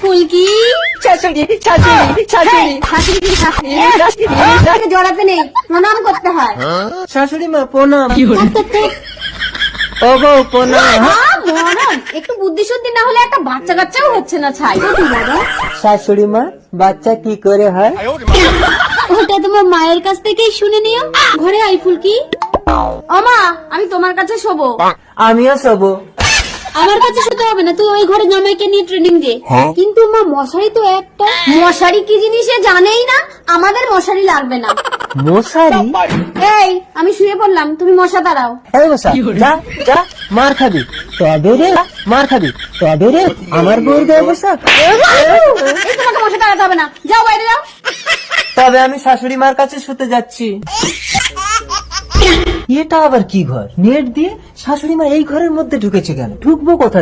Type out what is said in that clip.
ফুলকি শাশুড়ি শাশুড়ি শাশুড়ি শাশুড়ি জড়াতে নেই, প্রণাম করতে হয়। শাশুড়ি মা প্রণাম। ও বউ প্রণাম। মরণ, একটু বুদ্ধি শুদ্ধি না হলে একটা বাচ্চা কাচ্চাও হচ্ছে না ছাই। শাশুড়ি মা বাচ্চা কি করে হয়? ওটা তোমার মায়ের কাছ থেকেই শুনে নিও। ঘরে আই ফুলকি। ও মা, আমি তোমার কাছে শোবো। আমিও শোবো। আমার কাছে শুতে হবে না, তুই ওই ঘরে জামাইকে নিয়ে ট্রেনিং দে। কিন্তু মা মশারি তো একটা। মশারি কি জিনিস এ জানেই না, আমাদের মশারি লাগবে না। মশারি? এই আমি শুয়ে পড়লাম, তুমি মশা দাঁড়াও। এই মশা যা যা, মার খাবি তবে রে, মার খাবি তবে রে। আমার বউর গায়ে বসা। এই তোমাকে মশা দাঁড়াতে হবে না, যাও বাইরে যাও। তবে আমি শাশুড়ি মার কাছে শুতে যাচ্ছি। এটা আবার কি ঘর? নেট দিয়ে শাশুড়ি মা এই ঘরের মধ্যে ঢুকেছে কেন? ঢুকবো কোথায়?